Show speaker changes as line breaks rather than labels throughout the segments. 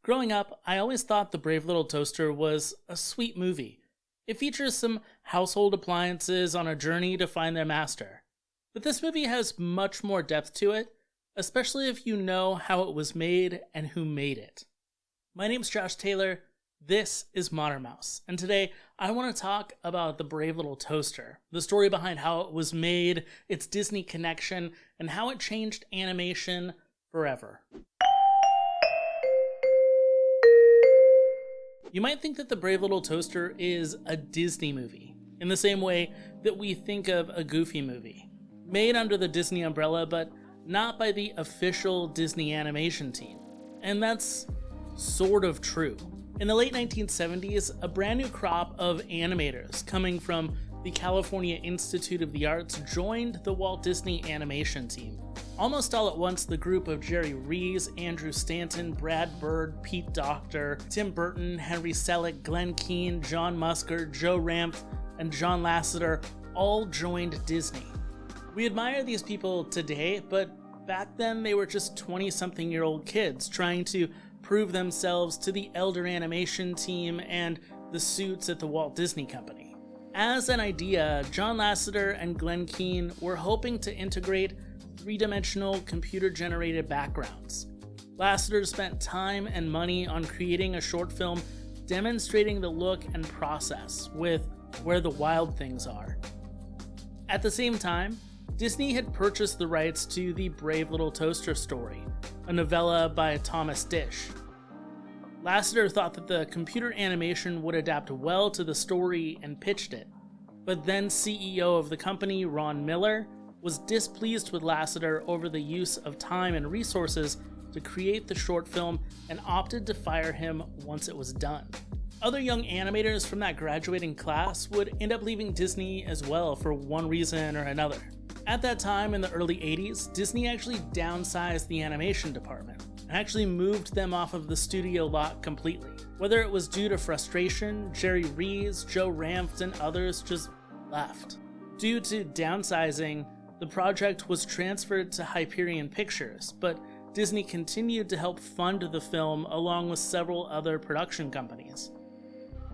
Growing up, I always thought The Brave Little Toaster was a sweet movie. It features some household appliances on a journey to find their master. But this movie has much more depth to it, especially if you know how it was made and who made it. My name's Josh Taylor, this is Modern Mouse, and today I want to talk about The Brave Little Toaster, the story behind how it was made, its Disney connection, and how it changed animation forever. You might think that The Brave Little Toaster is a Disney movie, in the same way that we think of a Goofy movie. Made under the Disney umbrella, but not by the official Disney animation team. And that's sort of true. In the late 1970s, a brand new crop of animators coming from the California Institute of the Arts joined the Walt Disney animation team. Almost all at once, the group of Jerry Reese, Andrew Stanton, Brad Bird, Pete Docter, Tim Burton, Henry Selick, Glenn Keane, John Musker, Joe Ranft, and John Lasseter all joined Disney. We admire these people today, but back then they were just 20-something-year-old kids trying to prove themselves to the elder animation team and the suits at the Walt Disney Company. As an idea, John Lasseter and Glenn Keane were hoping to integrate three-dimensional computer-generated backgrounds. Lasseter spent time and money on creating a short film demonstrating the look and process with Where the Wild Things Are. At the same time, Disney had purchased the rights to The Brave Little Toaster story, a novella by Thomas Disch. Lasseter thought that the computer animation would adapt well to the story and pitched it, but then CEO of the company, Ron Miller, was displeased with Lasseter over the use of time and resources to create the short film and opted to fire him once it was done. Other young animators from that graduating class would end up leaving Disney as well for one reason or another. At that time, in the early 80s, Disney actually downsized the animation department and actually moved them off of the studio lot completely. Whether it was due to frustration, Jerry Reese, Joe Ranft, and others just left. Due to downsizing, the project was transferred to Hyperion Pictures, but Disney continued to help fund the film along with several other production companies.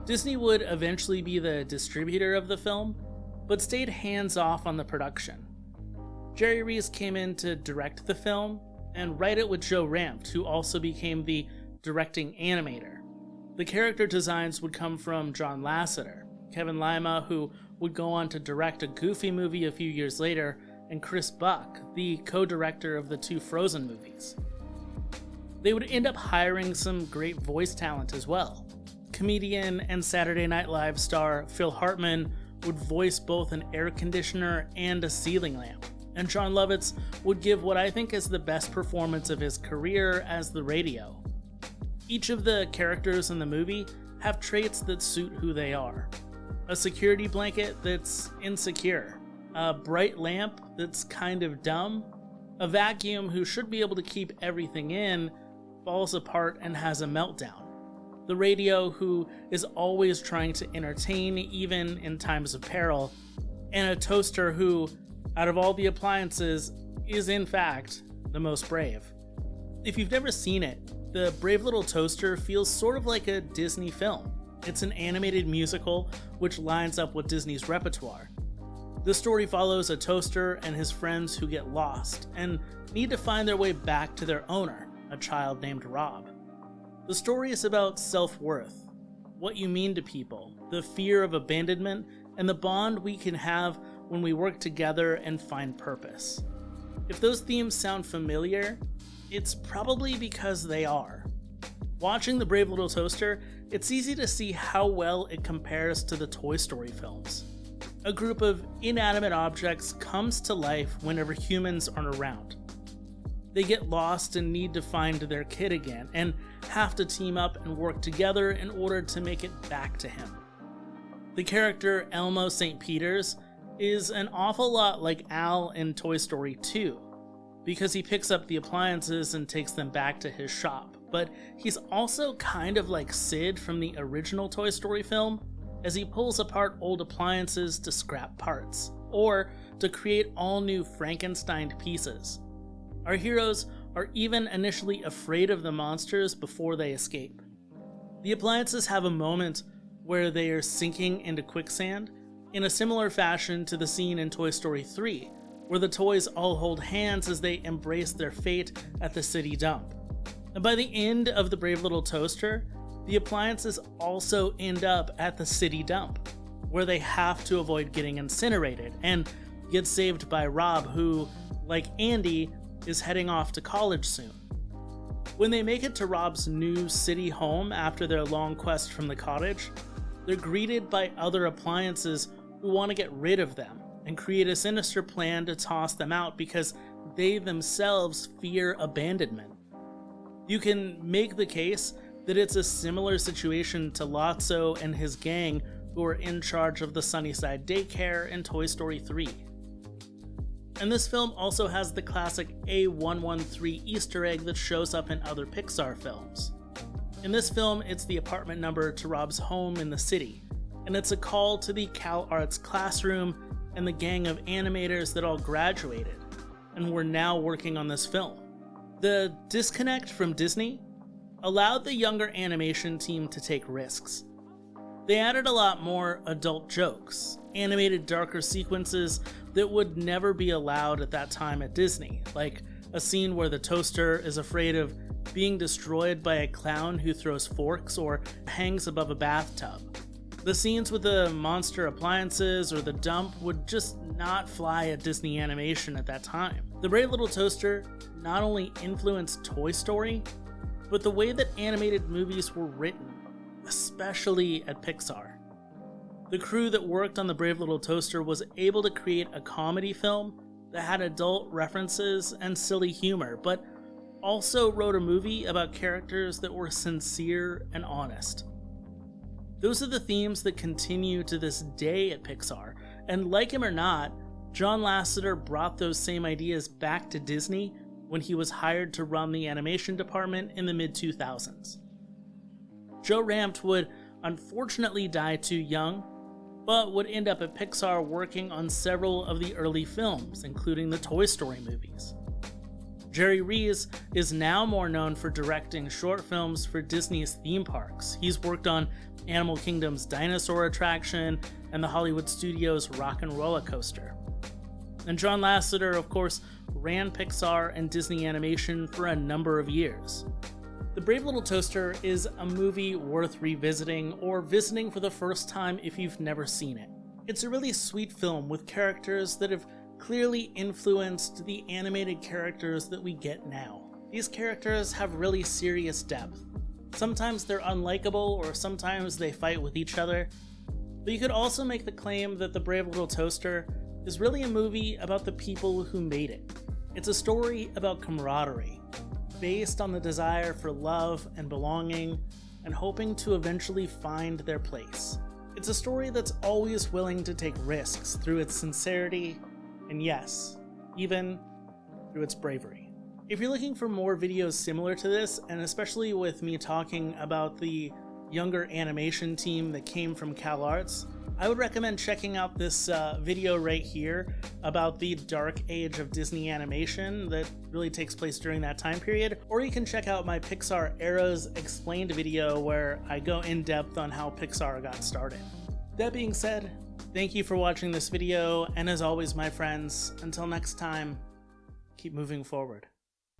Disney would eventually be the distributor of the film, but stayed hands-off on the production. Jerry Reese came in to direct the film and write it with Joe Ranft, who also became the directing animator. The character designs would come from John Lasseter, Kevin Lima, who would go on to direct a Goofy movie a few years later, and Chris Buck, the co-director of the two Frozen movies. They would end up hiring some great voice talent as well. Comedian and Saturday Night Live star Phil Hartman would voice both an air conditioner and a ceiling lamp, and Jon Lovitz would give what I think is the best performance of his career as the radio. Each of the characters in the movie have traits that suit who they are. A security blanket that's insecure, a bright lamp that's kind of dumb, a vacuum who should be able to keep everything in falls apart and has a meltdown, the radio who is always trying to entertain even in times of peril, and a toaster who, out of all the appliances, is in fact the most brave. If you've never seen it, The Brave Little Toaster feels sort of like a Disney film. It's an animated musical which lines up with Disney's repertoire. The story follows a toaster and his friends who get lost and need to find their way back to their owner, a child named Rob. The story is about self-worth, what you mean to people, the fear of abandonment, and the bond we can have when we work together and find purpose. If those themes sound familiar, it's probably because they are. Watching The Brave Little Toaster, it's easy to see how well it compares to the Toy Story films. A group of inanimate objects comes to life whenever humans aren't around. They get lost and need to find their kid again, and have to team up and work together in order to make it back to him. The character Elmo St. Peters is an awful lot like Al in Toy Story 2, because he picks up the appliances and takes them back to his shop, but he's also kind of like Sid from the original Toy Story film, as he pulls apart old appliances to scrap parts, or to create all new Frankenstein pieces. Our heroes are even initially afraid of the monsters before they escape. The appliances have a moment where they are sinking into quicksand in a similar fashion to the scene in Toy Story 3, where the toys all hold hands as they embrace their fate at the city dump. And by the end of The Brave Little Toaster, the appliances also end up at the city dump, where they have to avoid getting incinerated and get saved by Rob, who, like Andy, is heading off to college soon. When they make it to Rob's new city home after their long quest from the cottage, they're greeted by other appliances who want to get rid of them and create a sinister plan to toss them out because they themselves fear abandonment. You can make the case that it's a similar situation to Lotso and his gang who are in charge of the Sunnyside daycare in Toy Story 3. And this film also has the classic A113 Easter egg that shows up in other Pixar films. In this film, it's the apartment number to Rob's home in the city, and it's a call to the Cal Arts classroom and the gang of animators that all graduated and were now working on this film. The disconnect from Disney allowed the younger animation team to take risks. They added a lot more adult jokes, animated darker sequences that would never be allowed at that time at Disney, like a scene where the toaster is afraid of being destroyed by a clown who throws forks or hangs above a bathtub. The scenes with the monster appliances or the dump would just not fly at Disney Animation at that time. The Brave Little Toaster not only influenced Toy Story, but the way that animated movies were written, especially at Pixar. The crew that worked on The Brave Little Toaster was able to create a comedy film that had adult references and silly humor, but also wrote a movie about characters that were sincere and honest. Those are the themes that continue to this day at Pixar, and like him or not, John Lasseter brought those same ideas back to Disney when he was hired to run the animation department in the mid-2000s. Joe Ranft would unfortunately die too young, but would end up at Pixar working on several of the early films, including the Toy Story movies. Jerry Reese is now more known for directing short films for Disney's theme parks. He's worked on Animal Kingdom's dinosaur attraction and the Hollywood Studios' Rock and Roller Coaster. And John Lasseter, of course, ran Pixar and Disney Animation for a number of years. The Brave Little Toaster is a movie worth revisiting or visiting for the first time if you've never seen it. It's a really sweet film with characters that have clearly influenced the animated characters that we get now. These characters have really serious depth. Sometimes they're unlikable or sometimes they fight with each other, but you could also make the claim that The Brave Little Toaster is really a movie about the people who made it. It's a story about camaraderie, based on the desire for love and belonging, and hoping to eventually find their place. It's a story that's always willing to take risks through its sincerity, and yes, even through its bravery. If you're looking for more videos similar to this, and especially with me talking about the younger animation team that came from Cal Arts, I would recommend checking out this video right here about the dark age of Disney animation that really takes place during that time period, or you can check out my Pixar Eras Explained video where I go in depth on how Pixar got started. That being said, thank you for watching this video, and as always, my friends, until next time, keep moving forward.